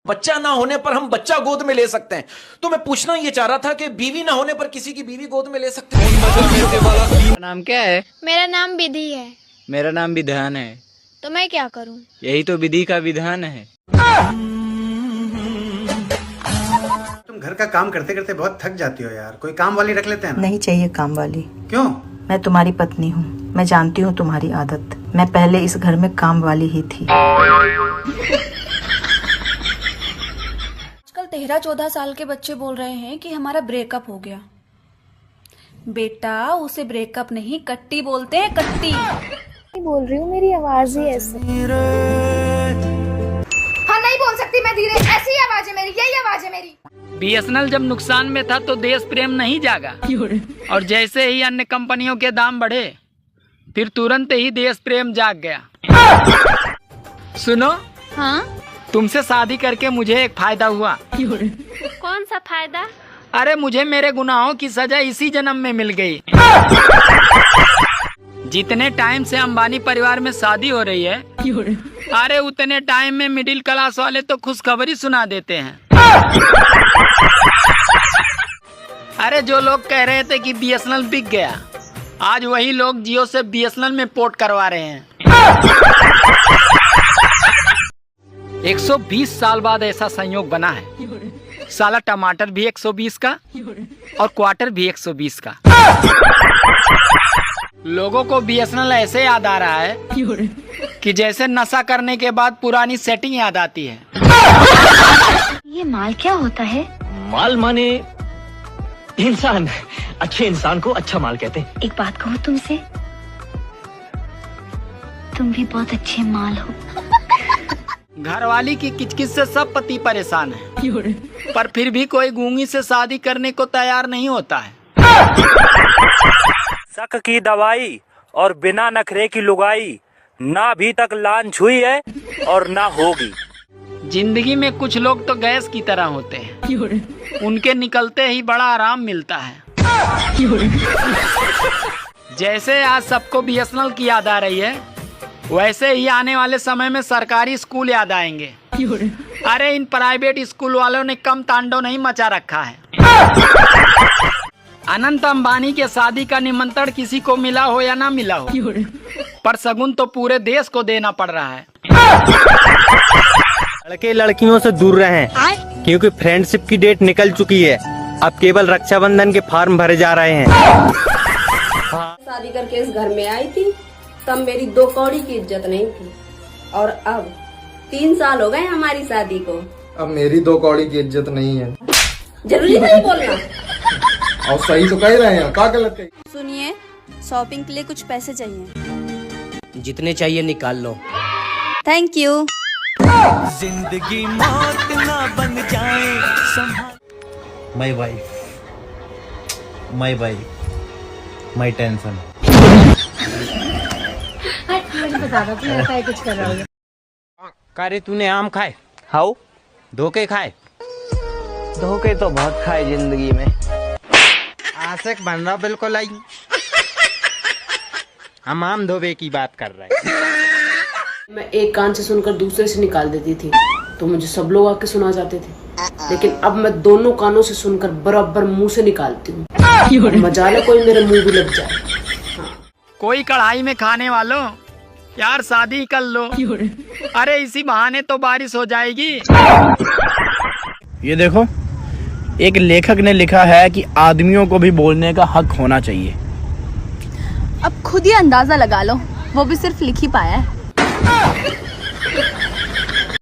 बच्चा ना होने पर हम बच्चा गोद में ले सकते हैं, तो मैं पूछना ये चाह रहा था कि बीवी ना होने पर किसी की बीवी गोद में ले सकते हैं? नाम क्या है? मेरा नाम विधि है। मेरा नाम विधान है। तो मैं क्या करूं? यही तो विधि का विधान है। तुम घर का काम करते करते बहुत थक जाती हो यार, कोई काम वाली रख लेते हैं ना? नहीं चाहिए काम वाली। क्यों? मैं तुम्हारी पत्नी हूँ, मैं जानती हूँ तुम्हारी आदत। मैं पहले इस घर में काम वाली ही थी। आजकल 13-14 साल के बच्चे बोल रहे हैं कि हमारा ब्रेकअप हो गया। बेटा, उसे ब्रेकअप नहीं कट्टी बोलते हैं, कट्टी। बोल रही हूँ, मेरी आवाज ही ऐसे। हाँ, नहीं बोल सकती मैं धीरे, ऐसी आवाज है मेरी, यही आवाज है मेरी। बीएसएनएल जब नुकसान में था तो देश प्रेम नहीं जागा, और जैसे ही अन्य कंपनियों के दाम बढ़े फिर तुरंत ही देश प्रेम जाग गया। सुनो, हाँ, तुमसे शादी करके मुझे एक फायदा हुआ। कौन सा फायदा? अरे मुझे मेरे गुनाहों की सजा इसी जन्म में मिल गई। जितने टाइम से अंबानी परिवार में शादी हो रही है, अरे उतने टाइम में मिडिल क्लास वाले तो खुशखबरी सुना देते हैं। अरे जो लोग कह रहे थे कि बीएसएनएल बिक गया, आज वही लोग जियो से बीएसएनएल में पोर्ट करवा रहे हैं। 120 साल बाद ऐसा संयोग बना है, साला टमाटर भी 120 का और क्वार्टर भी 120 का। लोगों को बीएसएनएल ऐसे याद आ रहा है कि जैसे नशा करने के बाद पुरानी सेटिंग याद आती है। ये माल क्या होता है? माल माने इंसान। अच्छे इंसान को अच्छा माल कहते हैं। एक बात कहूँ तुमसे, तुम भी बहुत अच्छे माल हो। घरवाली की किचकिच से सब पति परेशान है, पर फिर भी कोई गूंगी से शादी करने को तैयार नहीं होता है। शक की दवाई और बिना नखरे की लुगाई, ना अभी तक लान छुई है और ना होगी। जिंदगी में कुछ लोग तो गैस की तरह होते हैं, उनके निकलते ही बड़ा आराम मिलता है। जैसे आज सबको बीएसएनएल की याद आ रही है, वैसे ही आने वाले समय में सरकारी स्कूल याद आएंगे। अरे इन प्राइवेट स्कूल वालों ने कम तांडव नहीं मचा रखा है। अनंत अंबानी के शादी का निमंत्रण किसी को मिला हो या ना मिला हो, पर शगुन तो पूरे देश को देना पड़ रहा है। लड़के लड़कियों से दूर रहें, क्योंकि फ्रेंडशिप की डेट निकल चुकी है। अब केवल रक्षाबंधन के फॉर्म भरे जा रहे हैं। शादी करके इस घर में आई थी, तब मेरी 2 कौड़ी की इज्जत नहीं थी, और अब 3 साल हो गए हमारी शादी को, अब मेरी 2 कौड़ी की इज्जत नहीं है। जरूरी नहीं बोलना। और सही तो कह रहे हैं, क्या गलत कही? सुनिए, शॉपिंग के लिए कुछ पैसे चाहिए। जितने चाहिए निकाल लो। Thank you. जिंदगी मौत ना बन जाए। My wife, my tension. मुझे बता दो, तुम ऐसा ही कुछ कर रहा हो। कारे तूने आम खाए? हाउ? धोखे खाए? धोखे तो बहुत खाए जिंदगी में। आशिक बन रहा बिल्कुल। आई हम आम धोबे की बात कर रहे हैं। मैं एक कान से सुनकर दूसरे से निकाल देती थी, तो मुझे सब लोग आके सुना जाते थे, लेकिन अब मैं दोनों कानों से सुनकर बराबर मुंह से निकालती हूँ। मजाल है कोई मेरे मुंह भी लग जाए। कोई कढ़ाई में खाने वालों, यार शादी कर लो। अरे इसी बहाने तो बारिश हो जाएगी। ये देखो, एक लेखक ने लिखा है कि आदमियों को भी बोलने का हक होना चाहिए। अब खुद ही अंदाजा लगा लो, वो भी सिर्फ लिख ही पाया है।